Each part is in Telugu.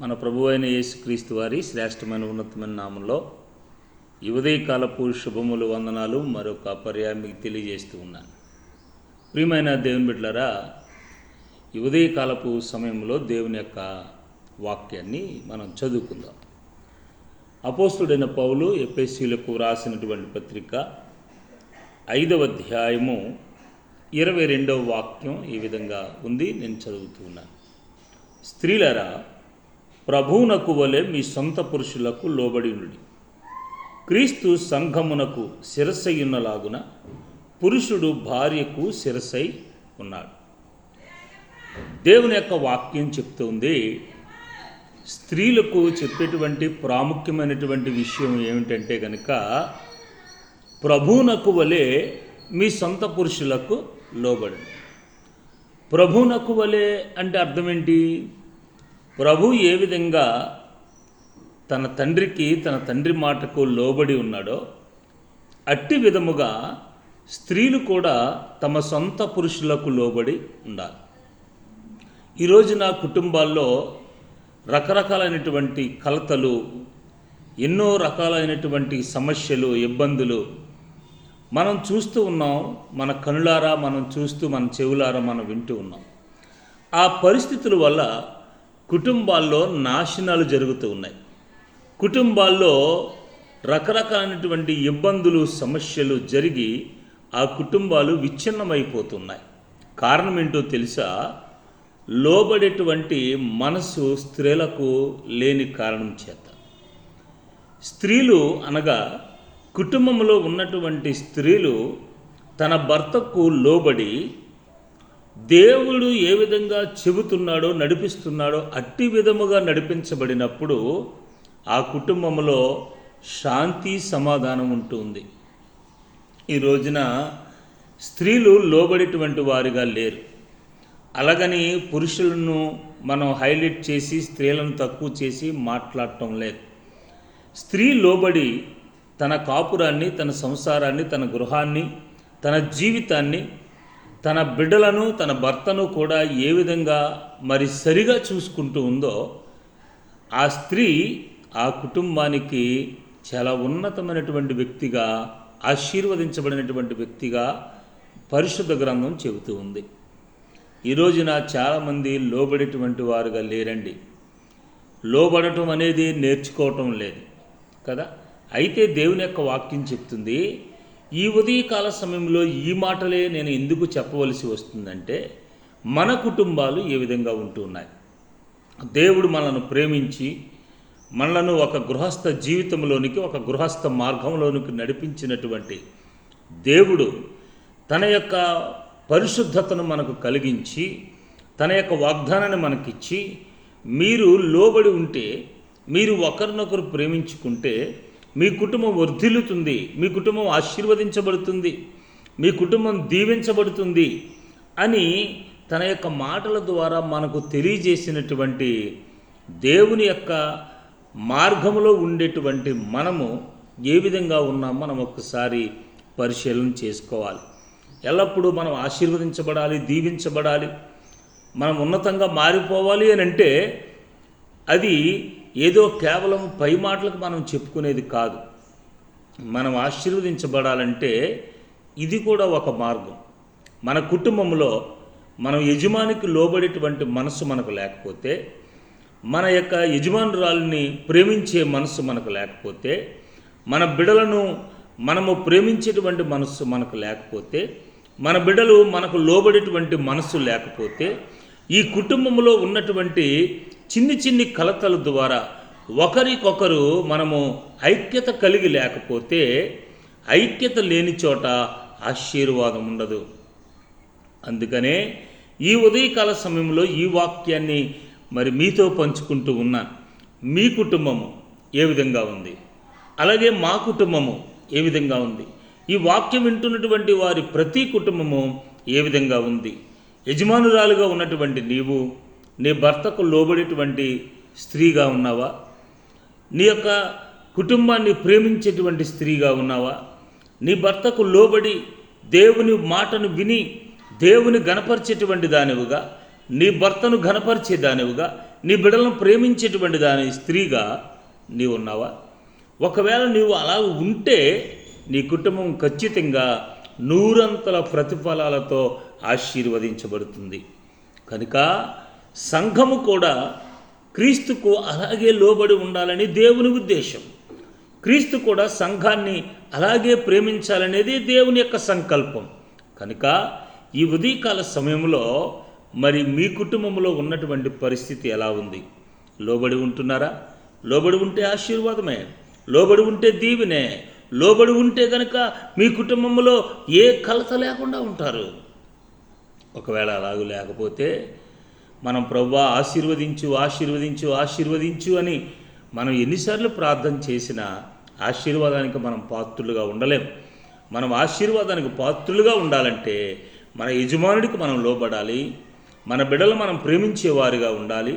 మన ప్రభువైన యేసుక్రీస్తు వారి శ్రేష్టమైన ఉన్నతమైన నామంలో ఈ ఉదయకాలపు శుభములు వందనాలు మరొక పర్యాయం మీకు తెలియజేస్తూ ఉన్నాను. ప్రియమైన దేవుని బిడ్డలారా, ఈ ఉదయకాలపు సమయంలో దేవుని యొక్క వాక్యాన్ని మనం చదువుకుందాం. అపోస్తుడైన పౌలు ఎఫెసీయులకు రాసినటువంటి పత్రిక 5వ అధ్యాయము 22వ వాక్యం ఈ విధంగా ఉంది. నేను చదువుతూ ఉన్నాను. స్త్రీలరా, ప్రభువునకు వలె మీ సొంత పురుషులకు లోబడి ఉండుడి. క్రీస్తు సంఘమునకు శిరస్సయ్యున్నలాగున పురుషుడు భార్యకు శిరస్సై ఉన్నాడు. దేవుని యొక్క వాక్యం చెప్తుంది. స్త్రీలకు చెప్పేటువంటి ప్రాముఖ్యమైనటువంటి విషయం ఏమిటంటే కనుక, ప్రభువునకు వలె మీ సొంత పురుషులకు లోబడి. ప్రభువునకు వలె అంటే అర్థం ఏంటి? ప్రభు ఏ విధంగా తన తండ్రి మాటకు లోబడి ఉన్నాడో అట్టి విధముగా స్త్రీలు కూడా తమ సొంత పురుషులకు లోబడి ఉండాలి. ఈరోజున కుటుంబాల్లో రకరకాలైనటువంటి కలతలు, ఎన్నో రకాలైనటువంటి సమస్యలు, ఇబ్బందులు మనం చూస్తూ ఉన్నాం. మన కనులారా మనం చూస్తూ, మన చెవులారా మనం వింటూ ఉన్నాం. ఆ పరిస్థితుల వల్ల కుటుంబాల్లో నాశనాలు జరుగుతూ ఉన్నాయి. కుటుంబాల్లో రకరకాలైనటువంటి ఇబ్బందులు, సమస్యలు జరిగి ఆ కుటుంబాలు విచ్ఛిన్నమైపోతున్నాయి. కారణం ఏంటో తెలుసా? లోబడేటువంటి మనసు స్త్రీలకు లేని కారణం చేత. స్త్రీలు అనగా కుటుంబంలో ఉన్నటువంటి స్త్రీలు తన భర్తకు లోబడి దేవుడు ఏ విధంగా చెబుతున్నాడో, నడిపిస్తున్నాడో అట్టి విధముగా నడిపించబడినప్పుడు ఆ కుటుంబంలో శాంతి, సమాధానం ఉంటుంది. ఈ రోజున స్త్రీలు లోబడేటువంటి వారిగా లేరు. అలాగని పురుషులను మనం హైలైట్ చేసి స్త్రీలను తక్కువ చేసి మాట్లాడటం లేదు. స్త్రీ లోబడి తన కాపురాన్ని, తన సంసారాన్ని, తన గృహాన్ని, తన జీవితాన్ని, తన బిడ్డలను, తన భర్తను కూడా ఏ విధంగా మరి సరిగా చూసుకుంటూ ఉందో ఆ స్త్రీ ఆ కుటుంబానికి చాలా ఉన్నతమైనటువంటి వ్యక్తిగా, ఆశీర్వదించబడినటువంటి వ్యక్తిగా పరిశుద్ధ గ్రంథం చెబుతూ ఉంది. ఈ రోజున చాలామంది లోబడేటువంటి వారుగా లేరండి. లోబడటం అనేది నేర్చుకోవటం లేదు కదా. అయితే దేవుని యొక్క వాక్యం చెప్తుంది, ఈ ఉదయకాల సమయంలో ఈ మాటలే నేను ఎందుకు చెప్పవలసి వస్తుందంటే, మన కుటుంబాలు ఏ విధంగా ఉంటున్నాయి. దేవుడు మనల్ని ప్రేమించి మనలను ఒక గృహస్థ జీవితంలోనికి, ఒక గృహస్థ మార్గంలోనికి నడిపించినటువంటి దేవుడు తన యొక్క పరిశుద్ధతను మనకు కలిగించి, తన యొక్క వాగ్దానాన్ని మనకిచ్చి, మీరు లోబడి ఉంటే, మీరు ఒకరినొకరు ప్రేమించుకుంటే మీ కుటుంబం వర్ధిల్లుతుంది, మీ కుటుంబం ఆశీర్వదించబడుతుంది, మీ కుటుంబం దీవించబడుతుంది అని తన యొక్క మాటల ద్వారా మనకు తెలియజేసినటువంటి దేవుని యొక్క మార్గంలో ఉండేటువంటి మనము ఏ విధంగా ఉన్నామో మనం ఒక్కసారి పరిశీలన చేసుకోవాలి. ఎల్లప్పుడూ మనం ఆశీర్వదించబడాలి, దీవించబడాలి, మనం ఉన్నతంగా మారిపోవాలి అని అంటే అది ఏదో కేవలం పై మాటలకు మనం చెప్పుకునేది కాదు. మనం ఆశీర్వదించబడాలంటే ఇది కూడా ఒక మార్గం. మన కుటుంబంలో మనం యజమానికి లోబడేటువంటి మనసు మనకు లేకపోతే, మన యొక్క యజమానురాలిని ప్రేమించే మనసు మనకు లేకపోతే, మన బిడ్డలను మనము ప్రేమించేటువంటి మనస్సు మనకు లేకపోతే, మన బిడ్డలు మనకు లోబడేటువంటి మనస్సు లేకపోతే, ఈ కుటుంబంలో ఉన్నటువంటి చిన్ని కలతల ద్వారా ఒకరికొకరు మనము ఐక్యత కలిగి లేకపోతే, ఐక్యత లేని చోట ఆశీర్వాదం ఉండదు. అందుకనే ఈ ఉదయకాల సమయంలో ఈ వాక్యాన్ని మరి మీతో పంచుకుంటూ ఉన్నాను. మీ కుటుంబము ఏ విధంగా ఉంది, అలాగే మా కుటుంబము ఏ విధంగా ఉంది, ఈ వాక్యం వింటున్నటువంటి వారి ప్రతి కుటుంబము ఏ విధంగా ఉంది. యజమానురాలుగా ఉన్నటువంటి నీవు నీ భర్తకు లోబడేటువంటి స్త్రీగా ఉన్నావా? నీ యొక్క కుటుంబాన్ని ప్రేమించేటువంటి స్త్రీగా ఉన్నావా? నీ భర్తకు లోబడి దేవుని మాటను విని దేవుని గణపరిచేటువంటి దానివిగా, నీ భర్తను ఘనపరిచేదానివిగా, నీ బిడ్డలను ప్రేమించేటువంటి దాని స్త్రీగా నీవు ఉన్నావా? ఒకవేళ నీవు అలా ఉంటే నీ కుటుంబం ఖచ్చితంగా 100 ప్రతిఫలాలతో ఆశీర్వదించబడుతుంది. కనుక సంఘము కూడా క్రీస్తుకు అలాగే లోబడి ఉండాలని దేవుని ఉద్దేశం. క్రీస్తు కూడా సంఘాన్ని అలాగే ప్రేమించాలనేది దేవుని యొక్క సంకల్పం. కనుక ఈ ఉదయకాల సమయంలో మరి మీ కుటుంబంలో ఉన్నటువంటి పరిస్థితి ఎలా ఉంది? లోబడి ఉంటున్నారా? లోబడి ఉంటే ఆశీర్వాదమే, లోబడి ఉంటే దీవెనే, లోబడి ఉంటే కనుక మీ కుటుంబంలో ఏ కలత లేకుండా ఉంటారు. ఒకవేళ అలాగూ లేకపోతే మనం ప్రభువా ఆశీర్వదించు ఆశీర్వదించు ఆశీర్వదించు అని మనం ఎన్నిసార్లు ప్రార్థన చేసినా ఆశీర్వాదానికి మనం పాత్రులుగా ఉండలేం. మనం ఆశీర్వాదానికి పాత్రులుగా ఉండాలంటే మన యజమానుడికి మనం లోబడాలి, మన బిడ్డలు మనం ప్రేమించేవారిగా ఉండాలి,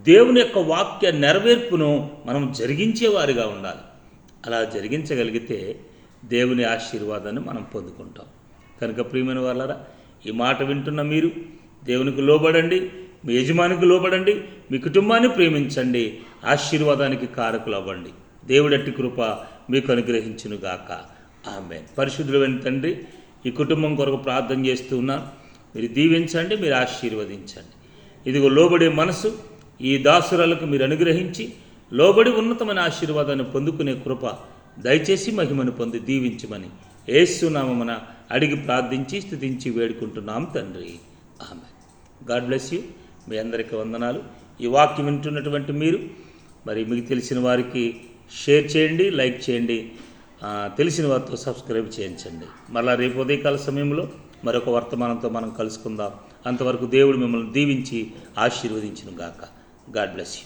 దేవుని యొక్క వాక్య నెరవేర్పును మనం జరిగించేవారిగా ఉండాలి. అలా జరిగించగలిగితే దేవుని ఆశీర్వాదాన్ని మనం పొందుకుంటాం. కనుక ప్రియమైన వాళ్ళారా, ఈ మాట వింటున్న మీరు దేవునికి లోబడండి, మీ యజమానికి లోబడండి, మీ కుటుంబాన్ని ప్రేమించండి, ఆశీర్వాదానికి కారకులు అవ్వండి. దేవుడట్టి కృప మీకు అనుగ్రహించునుగాక. ఆమేన్. పరిశుద్ధుడైన తండ్రి, ఈ కుటుంబం కొరకు ప్రార్థన చేస్తూ ఉన్నాను. మీరు దీవించండి, మీరు ఆశీర్వదించండి. ఇదిగో లోబడే మనసు ఈ దాసురాలకు మీరు అనుగ్రహించి లోబడి ఉన్నతమైన ఆశీర్వాదాన్ని పొందుకునే కృప దయచేసి మహిమను పొంది దీవించమని యేసు నామమున అడిగి ప్రార్థించి స్తుతించి వేడుకుంటున్నాం తండ్రి. ఆమేన్. God bless you. మీ అందరికీ వందనాలు. ఈ వాక్యం వింటున్నటువంటి మీరు మరి మీకు తెలిసిన వారికి షేర్ చేయండి, లైక్ చేయండి, తెలిసిన వారితో సబ్స్క్రైబ్ చేయించండి. మరలా రేపు ఉదయకాల సమయంలో మరొక వర్తమానంతో మనం కలుసుకుందాం. అంతవరకు దేవుడు మిమ్మల్ని దీవించి ఆశీర్వదించును గాక. God bless you.